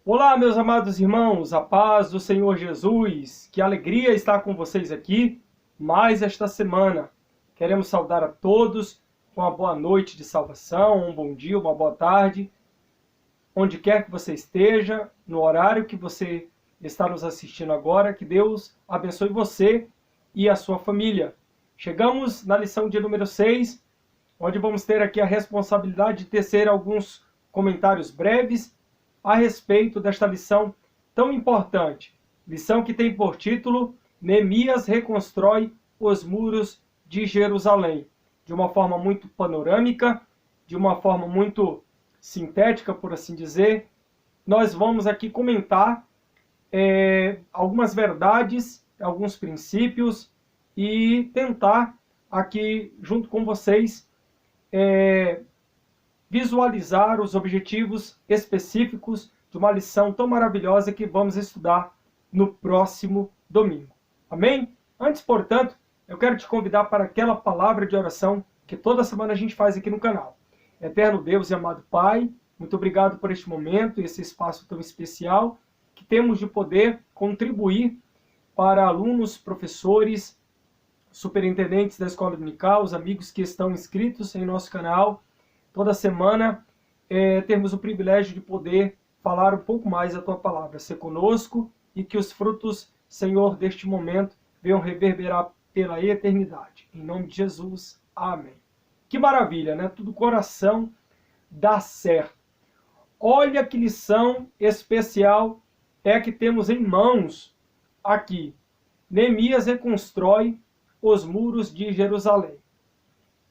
Olá, meus amados irmãos, a paz do Senhor Jesus, que alegria estar com vocês aqui mais esta semana. Queremos saudar a todos com uma boa noite de salvação, um bom dia, uma boa tarde, onde quer que você esteja, no horário que você está nos assistindo agora, que Deus abençoe você e a sua família. Chegamos na lição de número 6, onde vamos ter aqui a responsabilidade de tecer alguns comentários breves a respeito desta lição tão importante. Lição que tem por título Neemias reconstrói os muros de Jerusalém. De uma forma muito panorâmica, de uma forma muito sintética, por assim dizer, nós vamos aqui comentar algumas verdades, alguns princípios e tentar aqui, junto com vocês, visualizar os objetivos específicos de uma lição tão maravilhosa que vamos estudar no próximo domingo. Amém? Antes, portanto, eu quero te convidar para aquela palavra de oração que toda semana a gente faz aqui no canal. Eterno Deus e amado Pai, muito obrigado por este momento e esse espaço tão especial que temos de poder contribuir para alunos, professores, superintendentes da escola dominical, os amigos que estão inscritos em nosso canal. Toda semana termos o privilégio de poder falar um pouco mais a Tua palavra, ser conosco e que os frutos, Senhor, deste momento venham reverberar pela eternidade. Em nome de Jesus, amém. Que maravilha, né? Tudo coração dá certo. Olha que lição especial é que temos em mãos aqui. Neemias reconstrói os muros de Jerusalém.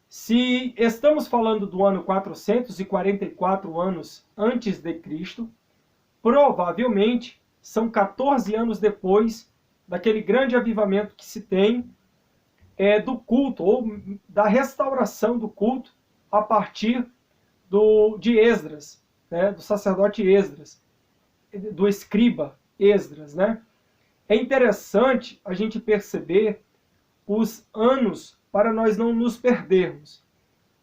Se estamos falando do ano 444 anos antes de Cristo, provavelmente são 14 anos depois daquele grande avivamento que se tem do culto, ou da restauração do culto a partir de Esdras, né, do sacerdote Esdras, do escriba Esdras. Né? É interessante a gente perceber os anos para nós não nos perdermos.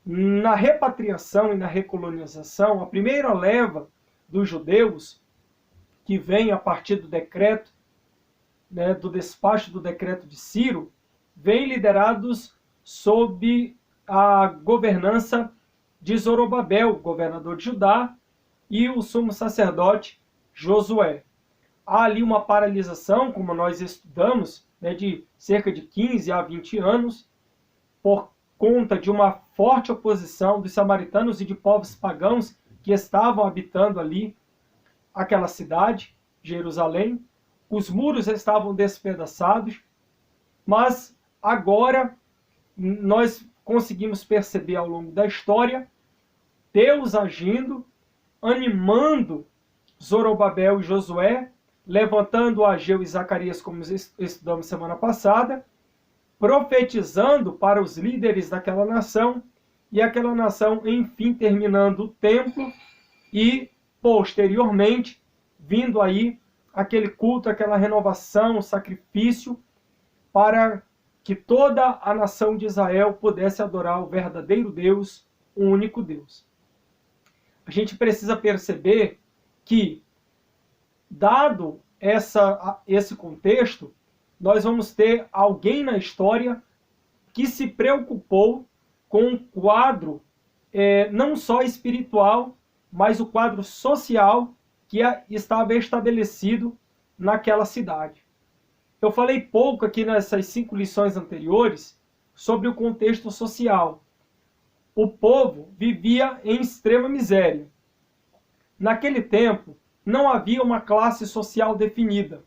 Na repatriação e na recolonização, a primeira leva dos judeus, que vem a partir do decreto, né, do despacho do decreto de Ciro, vem liderados sob a governança de Zorobabel, governador de Judá, e o sumo sacerdote Josué. Há ali uma paralisação, como nós estudamos, né, de cerca de 15 a 20 anos, por conta de uma forte oposição dos samaritanos e de povos pagãos que estavam habitando ali aquela cidade, Jerusalém. Os muros estavam despedaçados, mas agora nós conseguimos perceber ao longo da história Deus agindo, animando Zorobabel e Josué, levantando Ageu e Zacarias, como estudamos semana passada, profetizando para os líderes daquela nação, e aquela nação, enfim, terminando o templo e, posteriormente, vindo aí aquele culto, aquela renovação, o sacrifício, para que toda a nação de Israel pudesse adorar o verdadeiro Deus, o único Deus. A gente precisa perceber que, dado esse contexto, nós vamos ter alguém na história que se preocupou com um quadro não só espiritual, mas o quadro social que estava estabelecido naquela cidade. Eu falei pouco aqui nessas 5 lições anteriores sobre o contexto social. O povo vivia em extrema miséria. Naquele tempo, não havia uma classe social definida.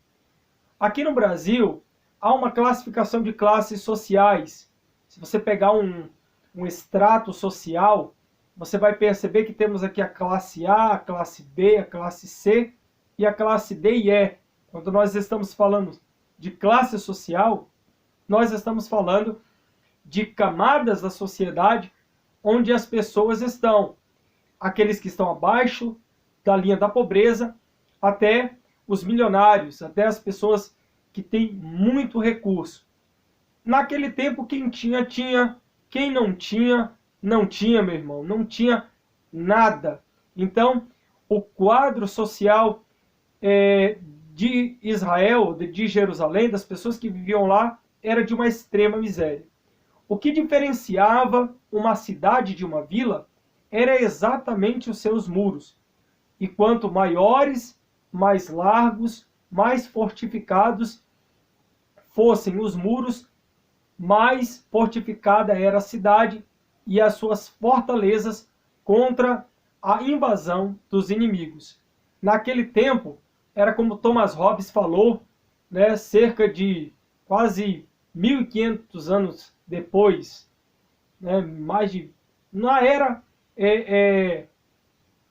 Aqui no Brasil, há uma classificação de classes sociais. Se você pegar um extrato social, você vai perceber que temos aqui a classe A, a classe B, a classe C e a classe D e E. Quando nós estamos falando de classe social, nós estamos falando de camadas da sociedade onde as pessoas estão. Aqueles que estão abaixo da linha da pobreza, até os milionários, até as pessoas que têm muito recurso. Naquele tempo, quem tinha, tinha. Quem não tinha, não tinha, meu irmão. Não tinha nada. Então, o quadro social de Israel, de Jerusalém, das pessoas que viviam lá, era de uma extrema miséria. O que diferenciava uma cidade de uma vila era exatamente os seus muros. E quanto maiores, mais largos, mais fortificados fossem os muros, mais fortificada era a cidade e as suas fortalezas contra a invasão dos inimigos. Naquele tempo, era como Thomas Hobbes falou, né, cerca de quase 1500 anos depois, né, na era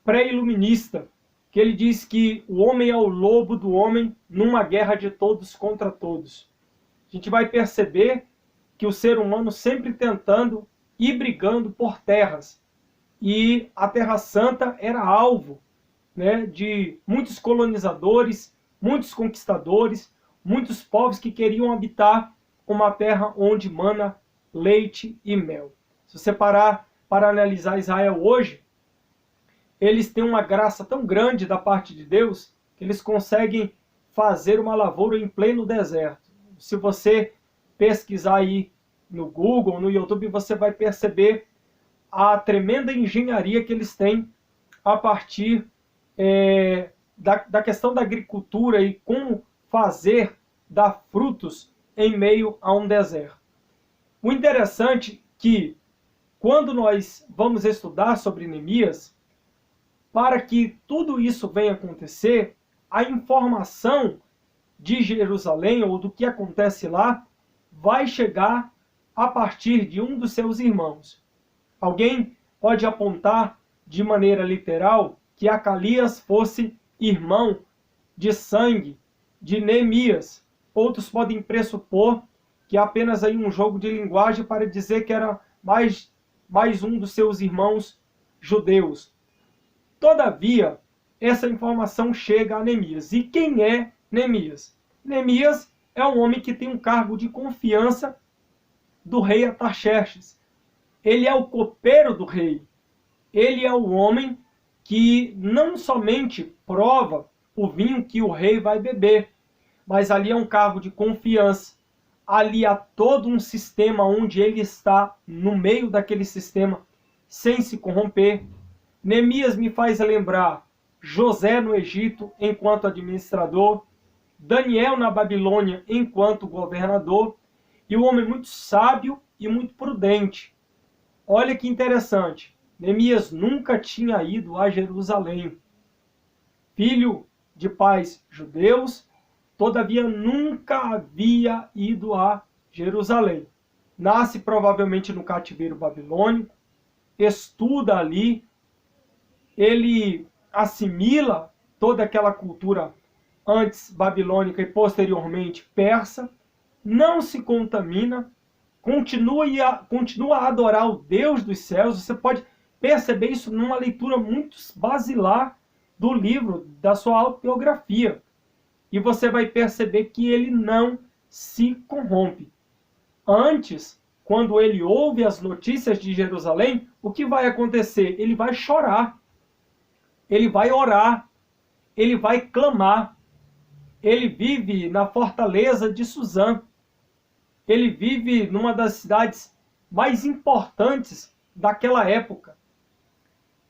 pré-iluminista, que ele diz que o homem é o lobo do homem numa guerra de todos contra todos. A gente vai perceber que o ser humano sempre tentando ir brigando por terras. E a Terra Santa era alvo, né, de muitos colonizadores, muitos conquistadores, muitos povos que queriam habitar uma terra onde mana leite e mel. Se você parar para analisar Israel hoje, eles têm uma graça tão grande da parte de Deus que eles conseguem fazer uma lavoura em pleno deserto. Se você pesquisar aí no Google, no YouTube, você vai perceber a tremenda engenharia que eles têm a partir da questão da agricultura e como fazer dar frutos em meio a um deserto. O interessante é que, quando nós vamos estudar sobre Neemias, para que tudo isso venha acontecer, a informação de Jerusalém, ou do que acontece lá, vai chegar a partir de um dos seus irmãos. Alguém pode apontar de maneira literal que Acalias fosse irmão de sangue de Neemias. Outros podem pressupor que é apenas aí um jogo de linguagem para dizer que era mais um dos seus irmãos judeus. Todavia, essa informação chega a Neemias. E quem é Neemias? Neemias é um homem que tem um cargo de confiança do rei Artaxerxes. Ele é o copeiro do rei. Ele é o homem que não somente prova o vinho que o rei vai beber, mas ali é um cargo de confiança. Ali há todo um sistema onde ele está no meio daquele sistema, sem se corromper. Neemias me faz lembrar José no Egito enquanto administrador, Daniel na Babilônia enquanto governador, e um homem muito sábio e muito prudente. Olha que interessante, Neemias nunca tinha ido a Jerusalém. Filho de pais judeus, todavia nunca havia ido a Jerusalém. Nasce provavelmente no cativeiro babilônico, estuda ali, ele assimila toda aquela cultura antes babilônica e posteriormente persa, não se contamina, continua a adorar o Deus dos céus. Você pode perceber isso numa leitura muito basilar do livro, da sua autobiografia. E você vai perceber que ele não se corrompe. Antes, quando ele ouve as notícias de Jerusalém, o que vai acontecer? Ele vai chorar, ele vai orar, ele vai clamar. Ele vive na fortaleza de Suzã. Ele vive numa das cidades mais importantes daquela época.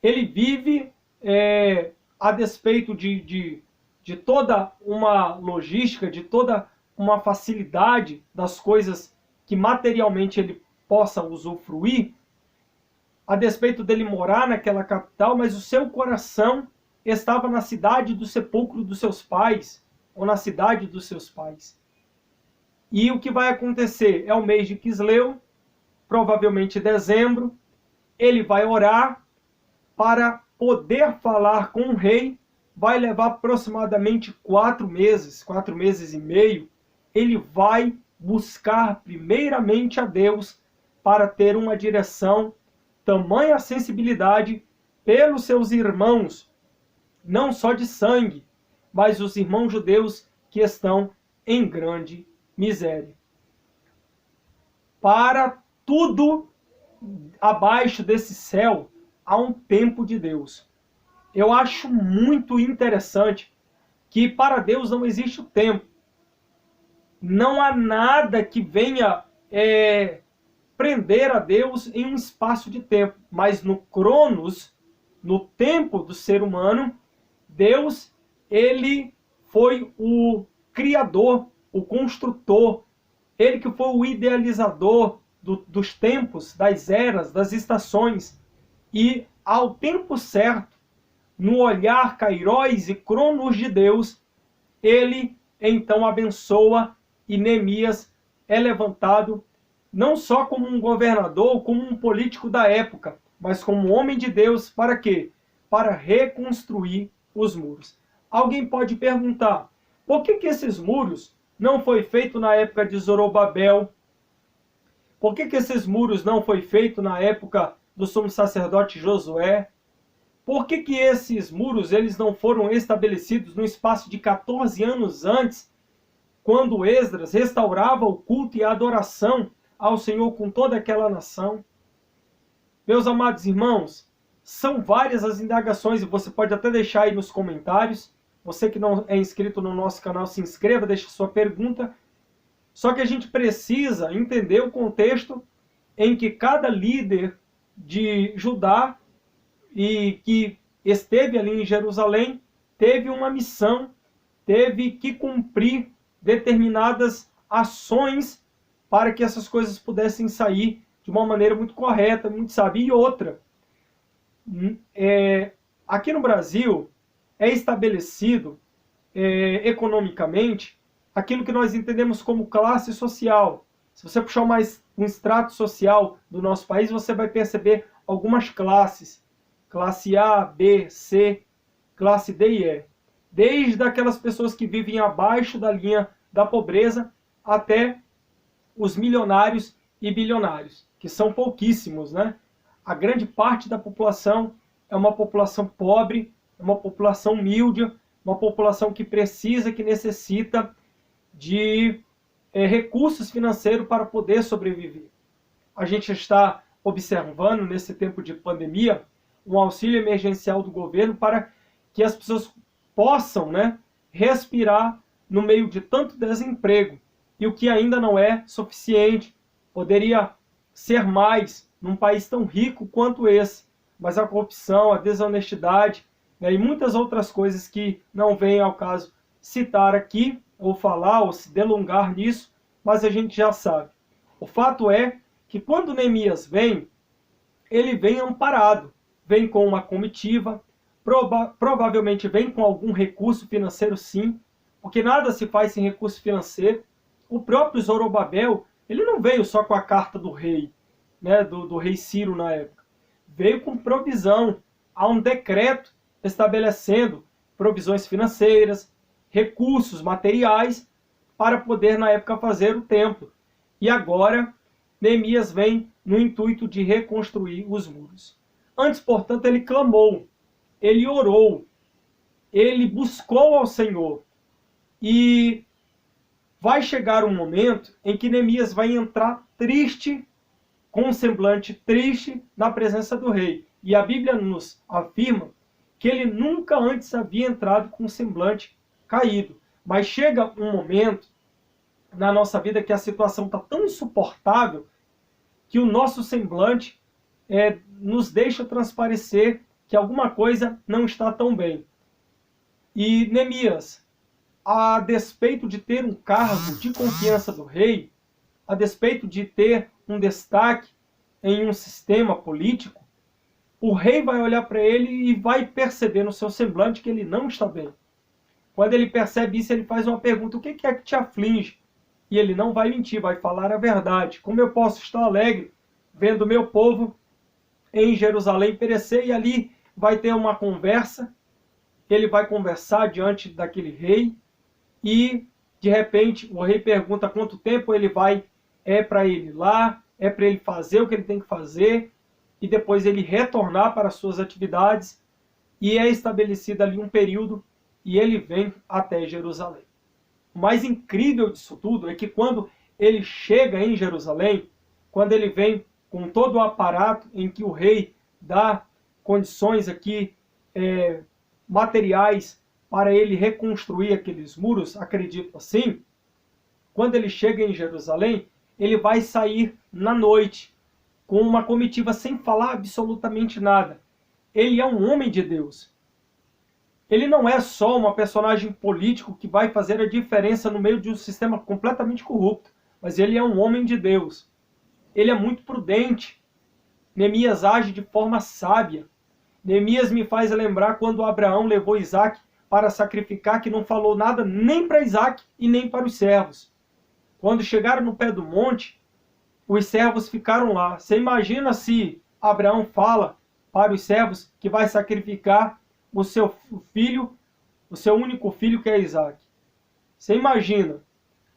Ele vive a despeito de toda uma logística, de toda uma facilidade das coisas que materialmente ele possa usufruir, a despeito dele morar naquela capital, mas o seu coração estava na cidade do sepulcro dos seus pais, ou na cidade dos seus pais. E o que vai acontecer? É o mês de Quisleu, provavelmente dezembro, ele vai orar para poder falar com o rei. Vai levar aproximadamente 4 meses, 4 meses e meio. Ele vai buscar primeiramente a Deus para ter uma direção, tamanha sensibilidade pelos seus irmãos, não só de sangue, mas os irmãos judeus que estão em grande miséria. Para tudo abaixo desse céu há um tempo de Deus. Eu acho muito interessante que para Deus não existe o tempo. Não há nada que venha prender a Deus em um espaço de tempo. Mas no Cronos, no tempo do ser humano, Deus, ele foi o criador, o construtor, ele que foi o idealizador dos tempos, das eras, das estações. E ao tempo certo, no olhar Kairos e Cronos de Deus, ele então abençoa e Neemias é levantado não só como um governador, como um político da época, mas como um homem de Deus, para quê? Para reconstruir os muros. Alguém pode perguntar, por que esses muros não foi feito na época de Zorobabel? Por que esses muros não foi feito na época do sumo sacerdote Josué? Por que esses muros eles não foram estabelecidos no espaço de 14 anos antes, quando Esdras restaurava o culto e a adoração ao Senhor com toda aquela nação? Meus amados irmãos, são várias as indagações e você pode até deixar aí nos comentários. Você que não é inscrito no nosso canal, se inscreva, deixe sua pergunta. Só que a gente precisa entender o contexto em que cada líder de Judá e que esteve ali em Jerusalém teve uma missão, teve que cumprir determinadas ações para que essas coisas pudessem sair de uma maneira muito correta, muito sábia. E outra, aqui no Brasil é estabelecido economicamente aquilo que nós entendemos como classe social. Se você puxar mais um extrato social do nosso país, você vai perceber algumas classes. Classe A, B, C, classe D e E. Desde aquelas pessoas que vivem abaixo da linha da pobreza até os milionários e bilionários, que são pouquíssimos, né? A grande parte da população é uma população pobre, é uma população humilde, uma população que precisa, que necessita de recursos financeiros para poder sobreviver. A gente está observando, nesse tempo de pandemia, um auxílio emergencial do governo para que as pessoas possam, né, respirar no meio de tanto desemprego. E o que ainda não é suficiente, poderia ser mais num país tão rico quanto esse. Mas a corrupção, a desonestidade, né, e muitas outras coisas que não vem ao caso citar aqui, ou falar, ou se delongar nisso, mas a gente já sabe. O fato é que quando Neemias vem, ele vem amparado, vem com uma comitiva, provavelmente vem com algum recurso financeiro sim, porque nada se faz sem recurso financeiro. O próprio Zorobabel, ele não veio só com a carta do rei, né, do rei Ciro na época. Veio com provisão. Há um decreto estabelecendo provisões financeiras, recursos materiais, para poder na época fazer o templo. E agora, Neemias vem no intuito de reconstruir os muros. Antes, portanto, ele clamou, ele orou, ele buscou ao Senhor. E vai chegar um momento em que Neemias vai entrar triste, com um semblante triste, na presença do rei. E a Bíblia nos afirma que ele nunca antes havia entrado com um semblante caído. Mas chega um momento na nossa vida que a situação está tão insuportável que o nosso semblante nos deixa transparecer que alguma coisa não está tão bem. E Neemias, a despeito de ter um cargo de confiança do rei, a despeito de ter um destaque em um sistema político, o rei vai olhar para ele e vai perceber no seu semblante que ele não está bem. Quando ele percebe isso, ele faz uma pergunta: o que é que te aflige? E ele não vai mentir, vai falar a verdade. Como eu posso estar alegre vendo meu povo em Jerusalém perecer? E ali vai ter uma conversa, ele vai conversar diante daquele rei, e de repente o rei pergunta quanto tempo ele vai, para ele ir lá, para ele fazer o que ele tem que fazer, e depois ele retornar para as suas atividades, e é estabelecido ali um período, e ele vem até Jerusalém. O mais incrível disso tudo é que quando ele chega em Jerusalém, quando ele vem com todo o aparato em que o rei dá condições aqui materiais para ele reconstruir aqueles muros, acredito assim, quando ele chega em Jerusalém, ele vai sair na noite, com uma comitiva sem falar absolutamente nada. Ele é um homem de Deus. Ele não é só uma personagem político que vai fazer a diferença no meio de um sistema completamente corrupto, mas ele é um homem de Deus. Ele é muito prudente. Neemias age de forma sábia. Neemias me faz lembrar quando Abraão levou Isaac para sacrificar, que não falou nada nem para Isaac e nem para os servos. Quando chegaram no pé do monte, os servos ficaram lá. Você imagina se Abraão fala para os servos que vai sacrificar o seu filho, o seu único filho, que é Isaac. Você imagina.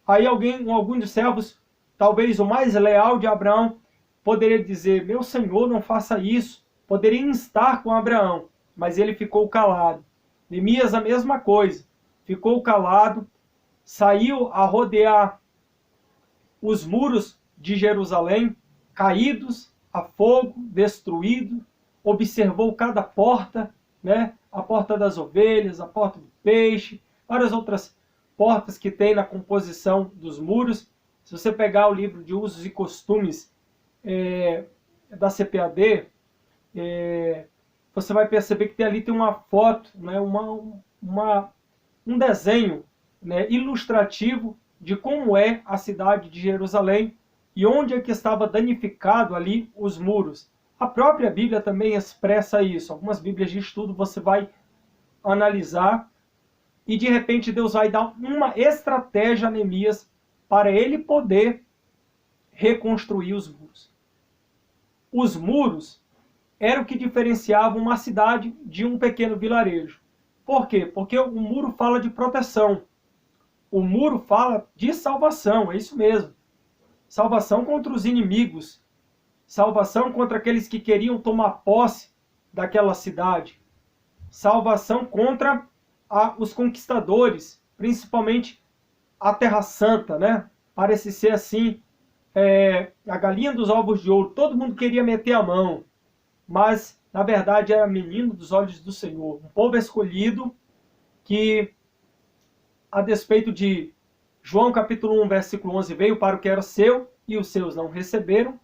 Aí algum dos servos, talvez o mais leal de Abraão, poderia dizer: meu senhor, não faça isso. Poderia instar com Abraão, mas ele ficou calado. Neemias a mesma coisa. Ficou calado, saiu a rodear os muros de Jerusalém, caídos a fogo, destruído, observou cada porta, né? A porta das ovelhas, a porta do peixe, várias outras portas que tem na composição dos muros. Se você pegar o livro de usos e costumes da CPAD, você vai perceber que ali tem uma foto, né? Um desenho, né? Ilustrativo de como é a cidade de Jerusalém e onde é que estava danificado ali os muros. A própria Bíblia também expressa isso. Algumas Bíblias de estudo você vai analisar e de repente Deus vai dar uma estratégia a Neemias para ele poder reconstruir os muros. Os muros eram o que diferenciava uma cidade de um pequeno vilarejo. Por quê? Porque o muro fala de proteção. O muro fala de salvação, é isso mesmo. Salvação contra os inimigos. Salvação contra aqueles que queriam tomar posse daquela cidade. Salvação contra os conquistadores, principalmente a Terra Santa, né? Parece ser assim, a galinha dos ovos de ouro. Todo mundo queria meter a mão, mas na verdade era menino dos olhos do Senhor. Um povo escolhido que, a despeito de João capítulo 1, versículo 11, veio para o que era seu e os seus não receberam,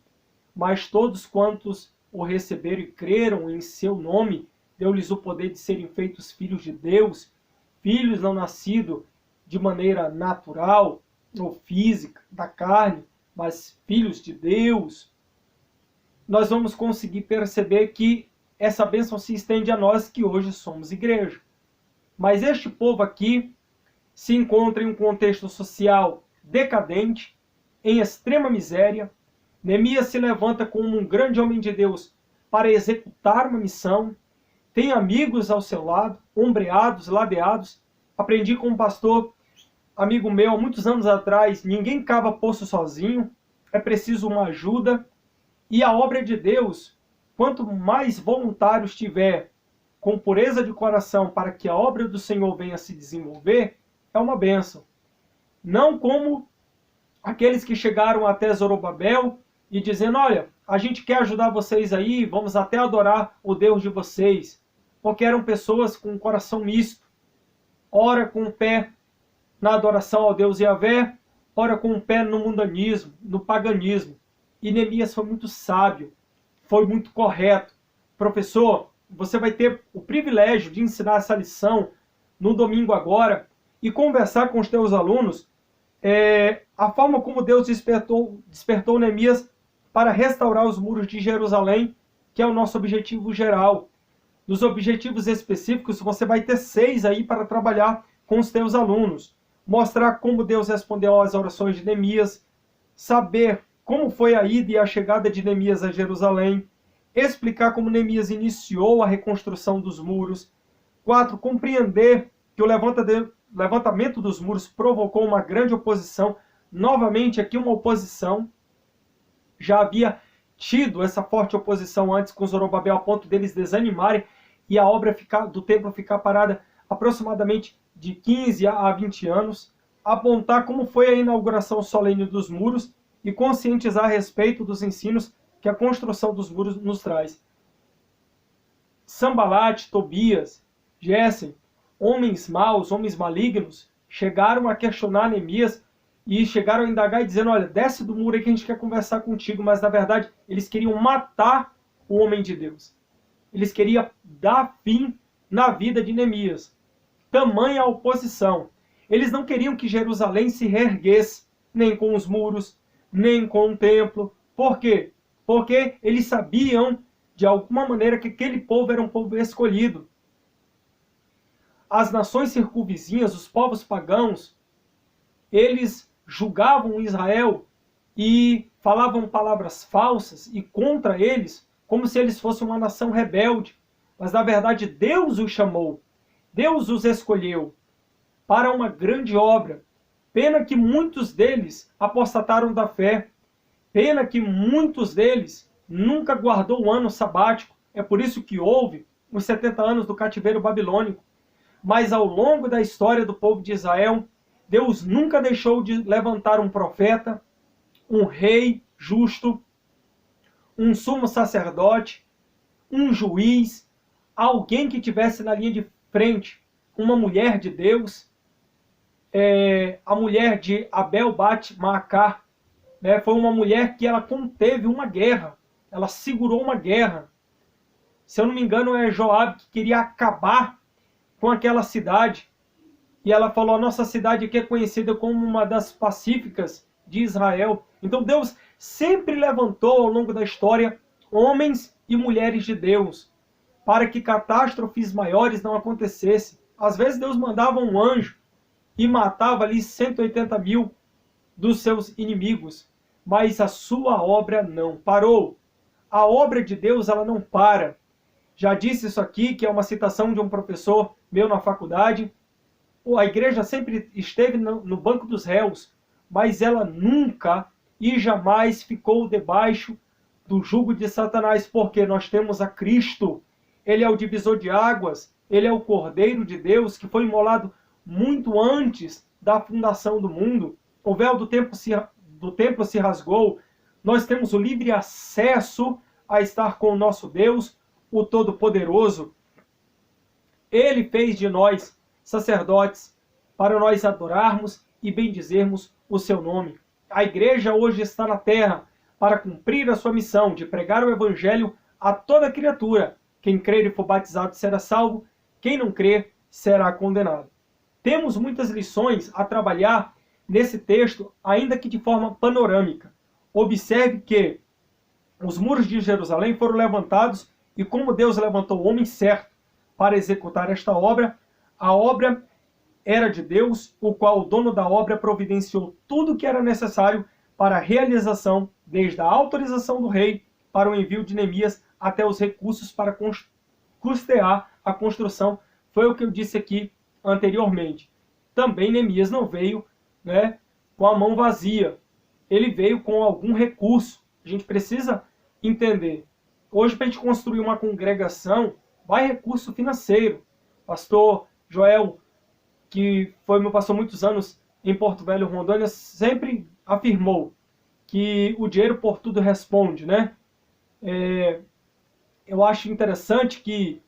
mas todos quantos o receberam e creram em seu nome, deu-lhes o poder de serem feitos filhos de Deus, filhos não nascidos de maneira natural ou física, da carne, mas filhos de Deus. Nós vamos conseguir perceber que essa bênção se estende a nós que hoje somos igreja. Mas este povo aqui se encontra em um contexto social decadente, em extrema miséria. Neemias se levanta como um grande homem de Deus para executar uma missão. Tem amigos ao seu lado, ombreados, ladeados. Aprendi com um pastor, amigo meu, há muitos anos atrás: ninguém cava poço sozinho, é preciso uma ajuda. E a obra de Deus, quanto mais voluntários tiver, com pureza de coração, para que a obra do Senhor venha se desenvolver, é uma bênção. Não como aqueles que chegaram até Zorobabel e dizendo: olha, a gente quer ajudar vocês aí, vamos até adorar o Deus de vocês. Porque eram pessoas com um coração misto. Ora com o pé na adoração ao Deus Yahvé, ora com o pé no mundanismo, no paganismo. E Neemias foi muito sábio, foi muito correto. Professor, você vai ter o privilégio de ensinar essa lição no domingo agora e conversar com os teus alunos a forma como Deus despertou Neemias para restaurar os muros de Jerusalém, que é o nosso objetivo geral. Nos objetivos específicos, você vai ter 6 aí para trabalhar com os teus alunos. Mostrar como Deus respondeu às orações de Neemias, saber como foi a ida e a chegada de Neemias a Jerusalém, explicar como Neemias iniciou a reconstrução dos muros. 4, compreender que o levantamento dos muros provocou uma grande oposição. Novamente aqui uma oposição. Já havia tido essa forte oposição antes com Zorobabel, a ponto deles desanimarem e a obra do templo ficar parada aproximadamente de 15 a 20 anos. Apontar como foi a inauguração solene dos muros e conscientizar a respeito dos ensinos que a construção dos muros nos traz. Sambalat, Tobias, Gesem homens maus, homens malignos, chegaram a questionar Neemias e chegaram a indagar e dizendo, olha, desce do muro aí que a gente quer conversar contigo, mas na verdade eles queriam matar o homem de Deus. Eles queriam dar fim na vida de Neemias. Tamanha oposição. Eles não queriam que Jerusalém se reerguesse, nem com os muros, nem com o templo. Por quê? Porque eles sabiam, de alguma maneira, que aquele povo era um povo escolhido. As nações circunvizinhas, os povos pagãos, eles julgavam Israel e falavam palavras falsas e contra eles, como se eles fossem uma nação rebelde. Mas, na verdade, Deus os chamou. Deus os escolheu para uma grande obra. Pena que muitos deles apostataram da fé. Pena que muitos deles nunca guardou o ano sabático. É por isso que houve os 70 anos do cativeiro babilônico. Mas ao longo da história do povo de Israel, Deus nunca deixou de levantar um profeta, um rei justo, um sumo sacerdote, um juiz, alguém que tivesse na linha de frente, uma mulher de Deus, a mulher de Abel Bat-Maacá, né, foi uma mulher que ela conteve uma guerra, ela segurou uma guerra. Se eu não me engano, é Joabe que queria acabar com aquela cidade, e ela falou, a nossa cidade aqui é conhecida como uma das pacíficas de Israel. Então Deus sempre levantou ao longo da história homens e mulheres de Deus, para que catástrofes maiores não acontecessem. Às vezes Deus mandava um anjo e matava ali 180 mil dos seus inimigos, mas a sua obra não parou. A obra de Deus, ela não para. Já disse isso aqui, que é uma citação de um professor meu na faculdade. A igreja sempre esteve no banco dos réus, mas ela nunca e jamais ficou debaixo do jugo de Satanás, porque nós temos a Cristo. Ele é o divisor de águas, ele é o Cordeiro de Deus, que foi imolado muito antes da fundação do mundo. O véu do templo se rasgou. Nós temos o livre acesso a estar com o nosso Deus, o Todo-Poderoso. Ele fez de nós sacerdotes para nós adorarmos e bendizermos o seu nome. A igreja hoje está na terra para cumprir a sua missão de pregar o evangelho a toda criatura. Quem crer e for batizado será salvo, quem não crer será condenado. Temos muitas lições a trabalhar nesse texto, ainda que de forma panorâmica. Observe que os muros de Jerusalém foram levantados e como Deus levantou o homem certo para executar esta obra, a obra era de Deus, o qual o dono da obra providenciou tudo o que era necessário para a realização, desde a autorização do rei para o envio de Neemias até os recursos para custear a construção. Foi o que eu disse aqui anteriormente. Também Neemias não veio, né, com a mão vazia. Ele veio com algum recurso. A gente precisa entender. Hoje, para a gente construir uma congregação, vai recurso financeiro. Pastor Joel, que foi meu pastor muitos anos em Porto Velho, Rondônia, sempre afirmou que o dinheiro por tudo responde, né? Eu acho interessante que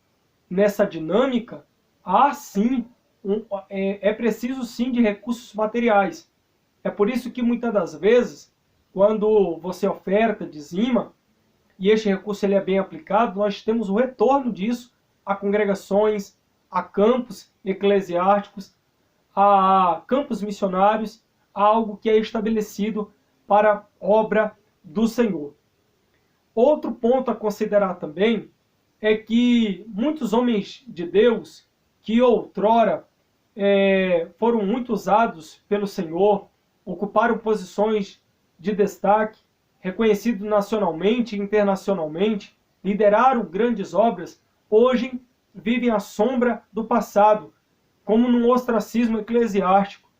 nessa dinâmica, é preciso sim de recursos materiais. É por isso que muitas das vezes, quando você oferta, dizima, e este recurso ele é bem aplicado, nós temos o retorno disso a congregações, a campos eclesiásticos, a campos missionários, a algo que é estabelecido para a obra do Senhor. Outro ponto a considerar também é que muitos homens de Deus que outrora foram muito usados pelo Senhor, ocuparam posições de destaque, reconhecidos nacionalmente e internacionalmente, lideraram grandes obras, hoje vivem à sombra do passado, como num ostracismo eclesiástico.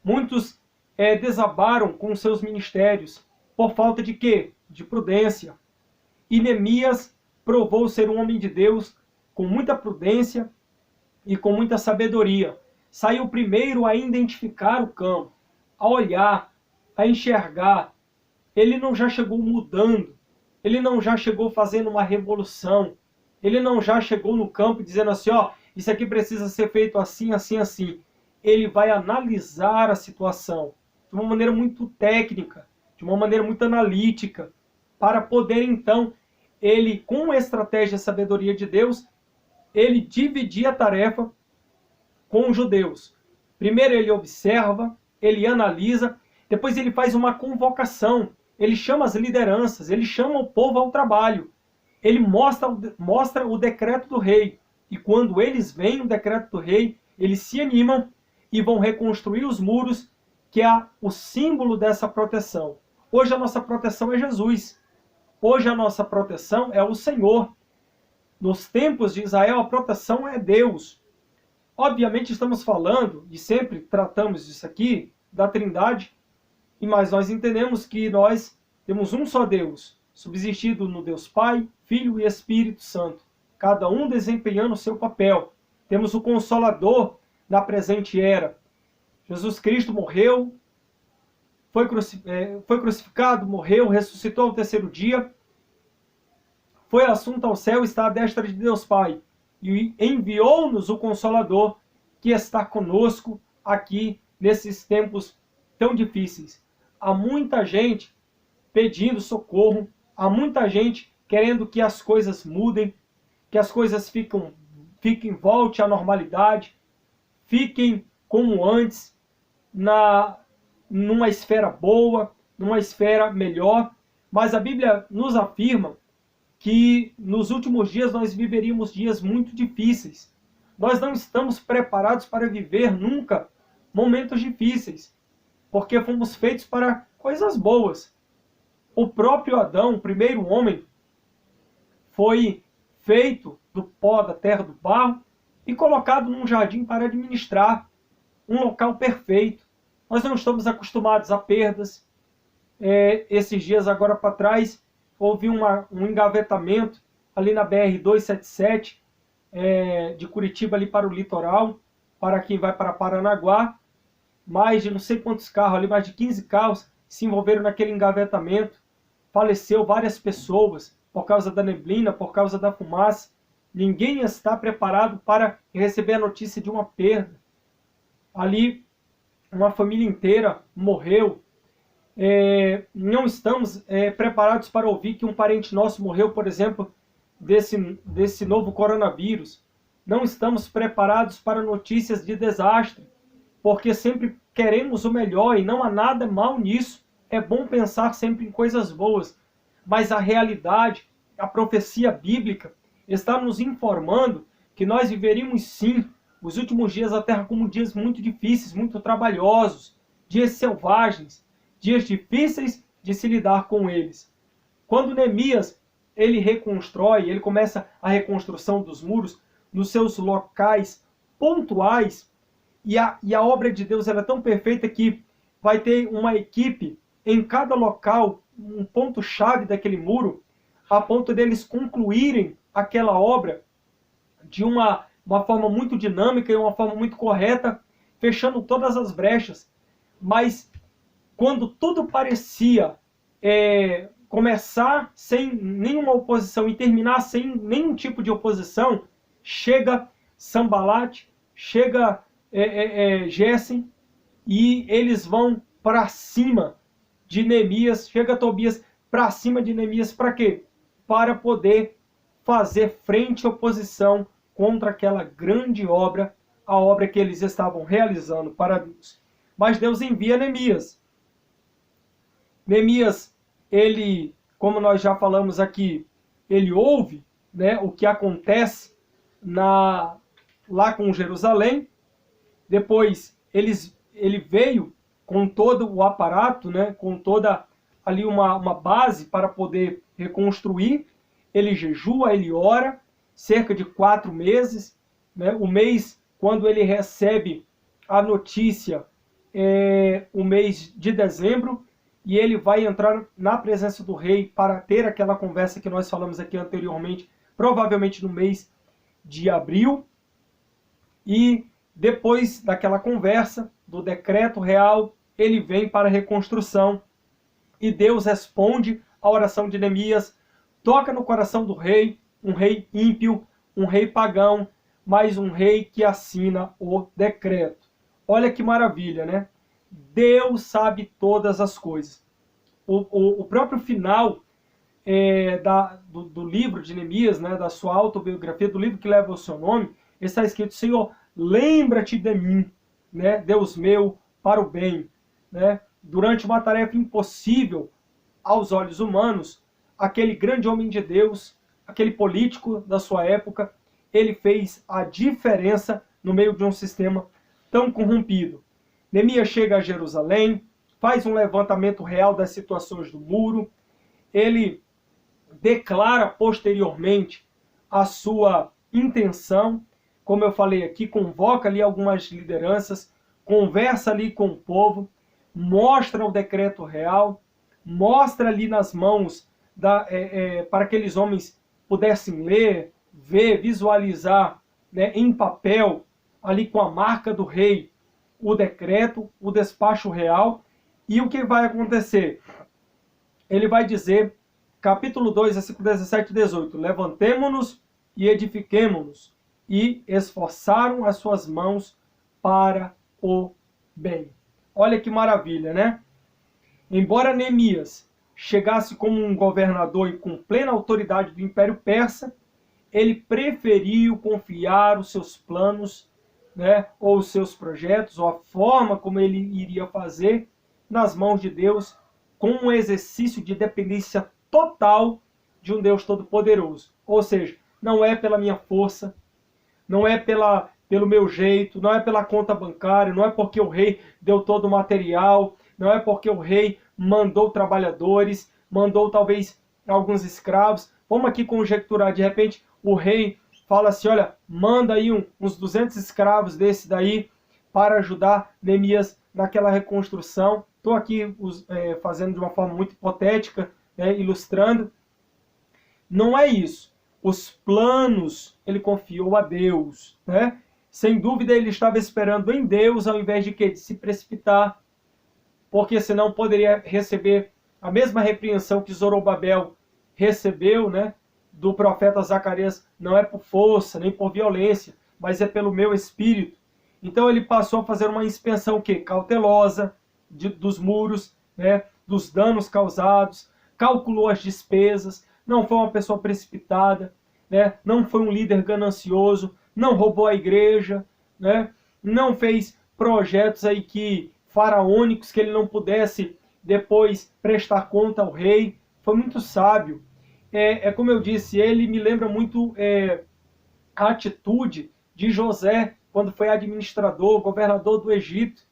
Muitos desabaram com seus ministérios, por falta de quê? De prudência. E Neemias provou ser um homem de Deus com muita prudência e com muita sabedoria. Saiu primeiro a identificar o campo, a olhar, a enxergar. Ele não já chegou mudando, ele não já chegou fazendo uma revolução, ele não já chegou no campo dizendo assim, ó, isso aqui precisa ser feito assim, assim, assim. Ele vai analisar a situação de uma maneira muito técnica, de uma maneira muito analítica, para poder então, ele, com a estratégia e sabedoria de Deus, ele dividir a tarefa com os judeus. Primeiro ele observa, ele analisa, depois ele faz uma convocação, ele chama as lideranças, ele chama o povo ao trabalho, ele mostra o decreto do rei, e quando eles veem o decreto do rei, eles se animam e vão reconstruir os muros, que é o símbolo dessa proteção. Hoje a nossa proteção é Jesus, hoje a nossa proteção é o Senhor. Nos tempos de Israel a proteção é Deus. Obviamente estamos falando, e sempre tratamos disso aqui, da Trindade, mas nós entendemos que nós temos um só Deus, subsistido no Deus Pai, Filho e Espírito Santo, cada um desempenhando o seu papel. Temos o Consolador na presente era. Jesus Cristo morreu, foi crucificado, morreu, ressuscitou ao terceiro dia, foi assunto ao céu, está à destra de Deus Pai, e enviou-nos o Consolador, que está conosco aqui nesses tempos tão difíceis. Há muita gente pedindo socorro, há muita gente querendo que as coisas mudem, que as coisas volte à normalidade, fiquem como antes, numa esfera boa, numa esfera melhor. Mas a Bíblia nos afirma que nos últimos dias nós viveríamos dias muito difíceis. Nós não estamos preparados para viver nunca momentos difíceis, porque fomos feitos para coisas boas. O próprio Adão, o primeiro homem, foi feito do pó da terra, do barro, e colocado num jardim para administrar um local perfeito. Nós não estamos acostumados a perdas. Esses dias agora para trás, houve um engavetamento ali na BR-277, de Curitiba ali para o litoral, para quem vai para Paranaguá. Mais de não sei quantos carros ali, mais de 15 carros se envolveram naquele engavetamento. Faleceu várias pessoas por causa da neblina, por causa da fumaça. Ninguém está preparado para receber a notícia de uma perda. Ali, uma família inteira morreu. Não estamos preparados para ouvir que um parente nosso morreu, por exemplo, desse novo coronavírus. Não estamos preparados para notícias de desastre, porque sempre queremos o melhor e não há nada mal nisso. É bom pensar sempre em coisas boas, mas a realidade, a profecia bíblica, está nos informando que nós viveríamos sim os últimos dias da terra como dias muito difíceis, muito trabalhosos, dias selvagens, dias difíceis de se lidar com eles. Quando Neemias ele reconstrói, ele começa a reconstrução dos muros nos seus locais pontuais, e a obra de Deus ela é tão perfeita que vai ter uma equipe em cada local, um ponto-chave daquele muro, a ponto deles concluírem aquela obra de uma forma muito dinâmica e uma forma muito correta, fechando todas as brechas. Mas quando tudo parecia começar sem nenhuma oposição e terminar sem nenhum tipo de oposição, chega Sanbalat, chega Gésem, e eles vão para cima de Neemias, chega Tobias para cima de Neemias, para quê? Para poder fazer frente à oposição contra aquela grande obra, a obra que eles estavam realizando para Deus. Mas Deus envia Neemias. Neemias, ele, como nós já falamos aqui, ele ouve, né, o que acontece lá com Jerusalém. Depois ele veio com todo o aparato, né, com toda ali uma base para poder reconstruir. Ele jejua, ele ora, cerca de 4 meses. Né, o mês, quando ele recebe a notícia, o mês de dezembro, e ele vai entrar na presença do rei para ter aquela conversa que nós falamos aqui anteriormente, provavelmente no mês de abril. E depois daquela conversa, do decreto real, ele vem para a reconstrução. E Deus responde à oração de Neemias, toca no coração do rei, um rei ímpio, um rei pagão, mas um rei que assina o decreto. Olha que maravilha, né? Deus sabe todas as coisas. O próprio final do livro de Neemias, né, da sua autobiografia, do livro que leva o seu nome, está escrito: Senhor, lembra-te de mim, né, Deus meu, para o bem. Né? Durante uma tarefa impossível aos olhos humanos, aquele grande homem de Deus, aquele político da sua época, ele fez a diferença no meio de um sistema tão corrompido. Neemias chega a Jerusalém, faz um levantamento real das situações do muro, ele declara posteriormente a sua intenção, como eu falei aqui, convoca ali algumas lideranças, conversa ali com o povo, mostra o decreto real, mostra ali nas mãos para que aqueles homens pudessem ler, ver, visualizar, né, em papel, ali com a marca do rei, o decreto, o despacho real. E o que vai acontecer? Ele vai dizer, capítulo 2, versículo 17 e 18, levantemo-nos e edifiquemo-nos, e esforçaram as suas mãos para o bem. Olha que maravilha, né? Embora Neemias chegasse como um governador e com plena autoridade do Império Persa, ele preferiu confiar os seus planos, né, ou os seus projetos, ou a forma como ele iria fazer, nas mãos de Deus, com um exercício de dependência total de um Deus Todo-Poderoso. Ou seja, não é pela minha força, não é pelo meu jeito, não é pela conta bancária, não é porque o rei deu todo o material, não é porque o rei mandou trabalhadores, mandou talvez alguns escravos. Vamos aqui conjecturar, de repente o rei fala assim, olha, manda aí uns 200 escravos desse daí para ajudar Neemias naquela reconstrução. Estou aqui fazendo de uma forma muito hipotética, né, ilustrando. Não é isso. Os planos ele confiou a Deus, né? Sem dúvida ele estava esperando em Deus ao invés de se precipitar, porque senão poderia receber a mesma repreensão que Zorobabel recebeu, né, do profeta Zacarias. Não é por força, nem por violência, mas é pelo meu espírito. Então ele passou a fazer uma inspeção cautelosa dos muros, né, dos danos causados, calculou as despesas, não foi uma pessoa precipitada, né, não foi um líder ganancioso, não roubou a igreja, né, não fez projetos aí faraônicos que ele não pudesse depois prestar conta ao rei. Foi muito sábio. Como eu disse, ele me lembra muito a atitude de José, quando foi administrador, governador do Egito,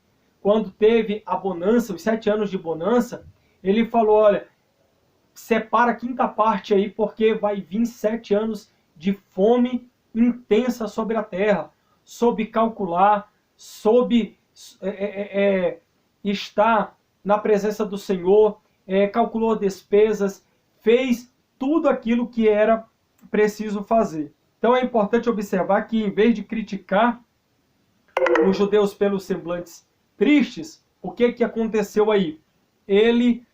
quando teve a bonança, os 7 anos de bonança, ele falou, olha, separa a quinta parte aí, porque vai vir 7 anos de fome intensa sobre a terra. Soube calcular, soube estar na presença do Senhor, calculou despesas, fez tudo aquilo que era preciso fazer. Então é importante observar que, em vez de criticar os judeus pelos semblantes tristes, o que aconteceu aí? Ele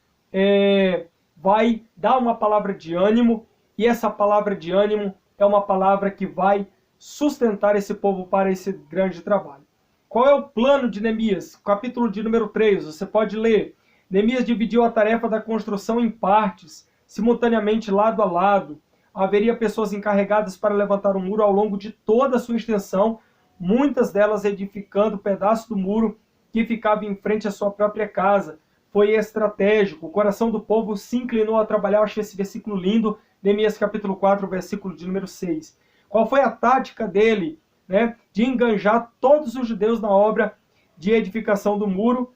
vai dar uma palavra de ânimo, e essa palavra de ânimo é uma palavra que vai sustentar esse povo para esse grande trabalho. Qual é o plano de Neemias? Capítulo de número 3, você pode ler. Neemias dividiu a tarefa da construção em partes, simultaneamente lado a lado. Haveria pessoas encarregadas para levantar o muro ao longo de toda a sua extensão, muitas delas edificando pedaços do muro que ficava em frente à sua própria casa. Foi estratégico, o coração do povo se inclinou a trabalhar. Eu achei esse versículo lindo, Neemias capítulo 4, versículo de número 6. Qual foi a tática dele, né, de enganjar todos os judeus na obra de edificação do muro?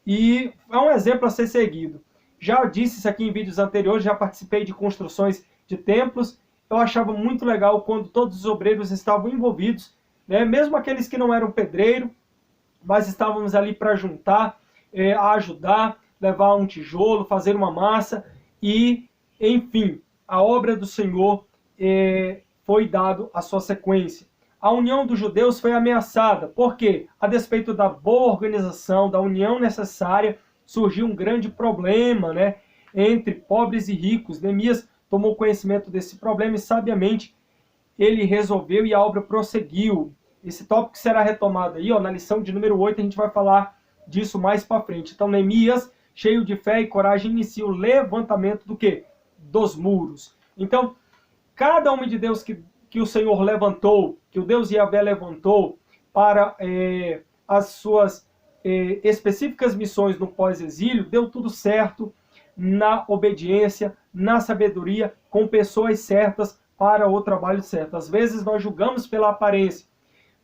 E é um exemplo a ser seguido. Já disse isso aqui em vídeos anteriores, já participei de construções de templos. Eu achava muito legal quando todos os obreiros estavam envolvidos, né, mesmo aqueles que não eram pedreiro, mas estávamos ali para juntar, ajudar, levar um tijolo, fazer uma massa e, enfim, a obra do Senhor foi dado a sua sequência. A união dos judeus foi ameaçada, porque, a despeito da boa organização, da união necessária, surgiu um grande problema, né, entre pobres e ricos. Neemias tomou conhecimento desse problema e, sabiamente, ele resolveu e a obra prosseguiu. Esse tópico será retomado aí, na lição de número 8, a gente vai falar disso mais para frente. Então, Neemias, cheio de fé e coragem, inicia o levantamento do quê? Dos muros. Então, cada homem de Deus que o Senhor levantou, que o Deus Yahvé levantou para as suas específicas missões no pós-exílio, deu tudo certo na obediência, na sabedoria, com pessoas certas para o trabalho certo. Às vezes nós julgamos pela aparência.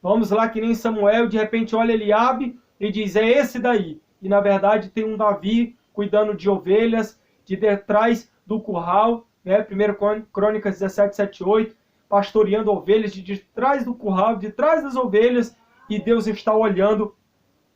Vamos lá que nem Samuel, de repente olha Eliabe e diz, é esse daí. E na verdade tem um Davi cuidando de ovelhas, de detrás do curral, né? 1 Crônicas 17, 7, 8, pastoreando ovelhas de trás do curral, de trás das ovelhas, e Deus está olhando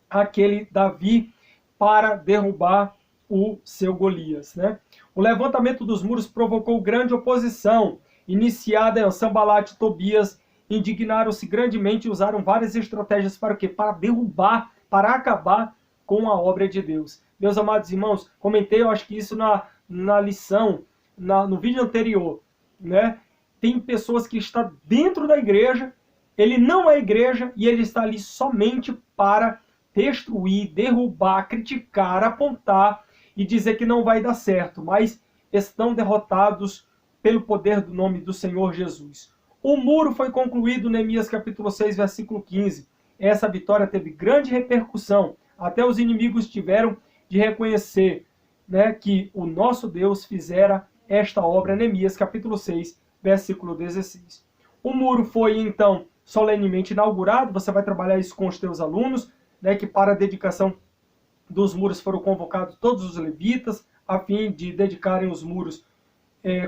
aquele Davi para derrubar o seu Golias, né? O levantamento dos muros provocou grande oposição, iniciada em Sanbalat e Tobias, indignaram-se grandemente e usaram várias estratégias para o quê? Para derrubar, para acabar com a obra de Deus. Meus amados irmãos, comentei, eu acho que isso na lição, no vídeo anterior, né? Tem pessoas que estão dentro da igreja, ele não é igreja e ele está ali somente para destruir, derrubar, criticar, apontar e dizer que não vai dar certo, mas estão derrotados pelo poder do nome do Senhor Jesus. O muro foi concluído, Neemias capítulo 6, versículo 15. Essa vitória teve grande repercussão. Até os inimigos tiveram de reconhecer, né, que o nosso Deus fizera esta obra, Neemias capítulo 6, versículo 16. O muro foi, então, solenemente inaugurado. Você vai trabalhar isso com os teus alunos, né, que para a dedicação dos muros foram convocados todos os levitas, a fim de dedicarem os muros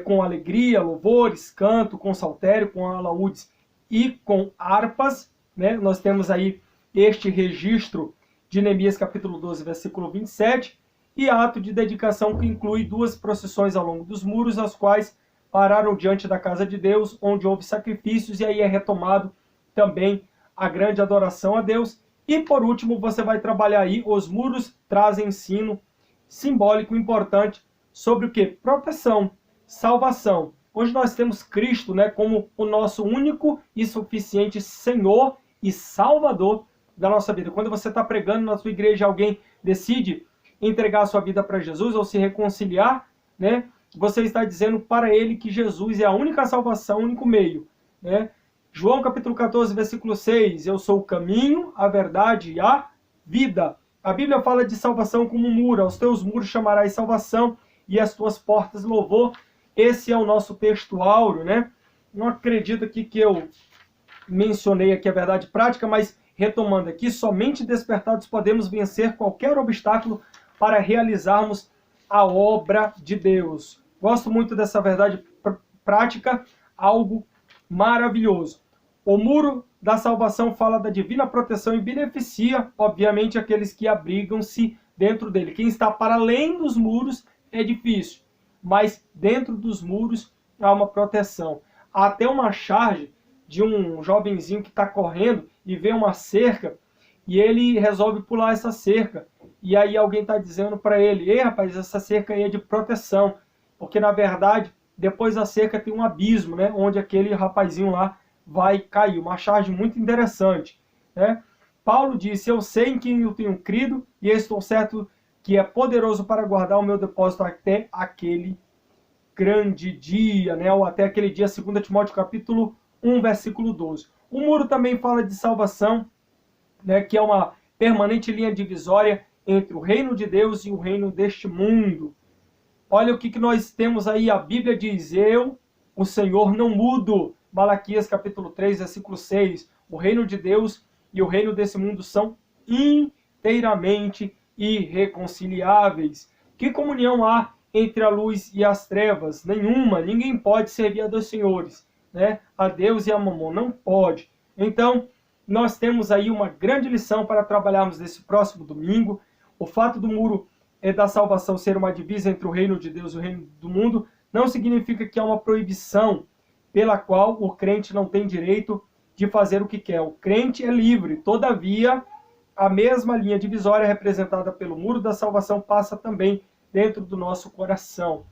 com alegria, louvores, canto, com saltério, com alaúdes e com harpas, né? Nós temos aí este registro de Neemias capítulo 12, versículo 27, e ato de dedicação que inclui 2 procissões ao longo dos muros, as quais pararam diante da casa de Deus, onde houve sacrifícios, e aí é retomado também a grande adoração a Deus. E por último, você vai trabalhar aí, os muros trazem ensino simbólico importante sobre o que? Proteção, salvação. Hoje nós temos Cristo, né, como o nosso único e suficiente Senhor e Salvador da nossa vida. Quando você está pregando na sua igreja, alguém decide entregar a sua vida para Jesus ou se reconciliar, né, você está dizendo para ele que Jesus é a única salvação, o único meio, né? João capítulo 14, versículo 6, eu sou o caminho, a verdade e a vida. A Bíblia fala de salvação como um muro, aos teus muros chamarás salvação e as tuas portas louvor. Esse é o nosso texto áureo, né? Não acredito aqui que eu mencionei aqui a verdade prática, mas retomando aqui, somente despertados podemos vencer qualquer obstáculo para realizarmos a obra de Deus. Gosto muito dessa verdade prática, algo maravilhoso. O muro da salvação fala da divina proteção e beneficia, obviamente, aqueles que abrigam-se dentro dele. Quem está para além dos muros é difícil, mas dentro dos muros há uma proteção. Há até uma charge de um jovenzinho que está correndo e vê uma cerca e ele resolve pular essa cerca. E aí alguém está dizendo para ele, ei rapaz, essa cerca aí é de proteção, porque na verdade depois da cerca tem um abismo, né, onde aquele rapazinho lá vai cair. Uma charge muito interessante, né? Paulo disse, eu sei em quem eu tenho crido e estou certo que é poderoso para guardar o meu depósito até aquele grande dia, né? Ou até aquele dia, 2 Timóteo capítulo 1, versículo 12. O muro também fala de salvação, né, que é uma permanente linha divisória entre o reino de Deus e o reino deste mundo. Olha o que nós temos aí, a Bíblia diz, eu, o Senhor, não mudo. Malaquias capítulo 3, versículo 6. O reino de Deus e o reino desse mundo são inteiramente irreconciliáveis. Que comunhão há entre a luz e as trevas? Nenhuma. Ninguém pode servir a dois senhores, né? A Deus e a Mamon. Não pode. Então, nós temos aí uma grande lição para trabalharmos nesse próximo domingo. O fato do muro da salvação ser uma divisa entre o reino de Deus e o reino do mundo não significa que há uma proibição pela qual o crente não tem direito de fazer o que quer. O crente é livre, todavia, a mesma linha divisória representada pelo muro da salvação passa também dentro do nosso coração.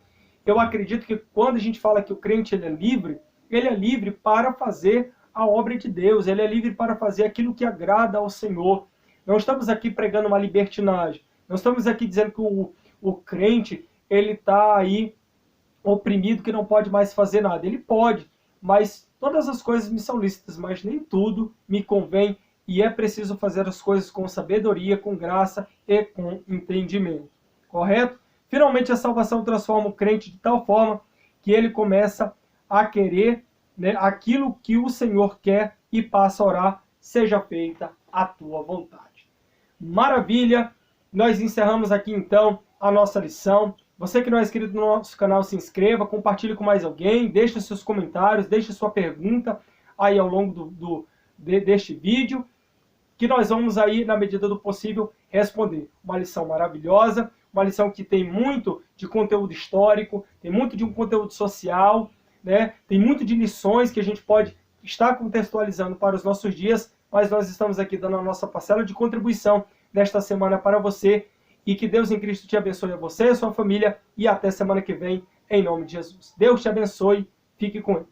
Eu acredito que quando a gente fala que o crente ele é livre, ele é livre para fazer a obra de Deus, ele é livre para fazer aquilo que agrada ao Senhor. Não estamos aqui pregando uma libertinagem, não estamos aqui dizendo que o crente ele está aí oprimido, que não pode mais fazer nada. Ele pode, mas todas as coisas me são lícitas, mas nem tudo me convém, e é preciso fazer as coisas com sabedoria, com graça e com entendimento. Correto? Finalmente a salvação transforma o crente de tal forma que ele começa a querer, né, aquilo que o Senhor quer e passa a orar: seja feita a tua vontade. Maravilha! Nós encerramos aqui então a nossa lição. Você que não é inscrito no nosso canal, se inscreva, compartilhe com mais alguém, deixe seus comentários, deixe sua pergunta aí ao longo deste vídeo, que nós vamos aí, na medida do possível, responder. Uma lição maravilhosa, uma lição que tem muito de conteúdo histórico, tem muito de um conteúdo social, né? Tem muito de lições que a gente pode estar contextualizando para os nossos dias, mas nós estamos aqui dando a nossa parcela de contribuição nesta semana para você, e que Deus em Cristo te abençoe, a você e a sua família, e até semana que vem, em nome de Jesus. Deus te abençoe, fique com Ele.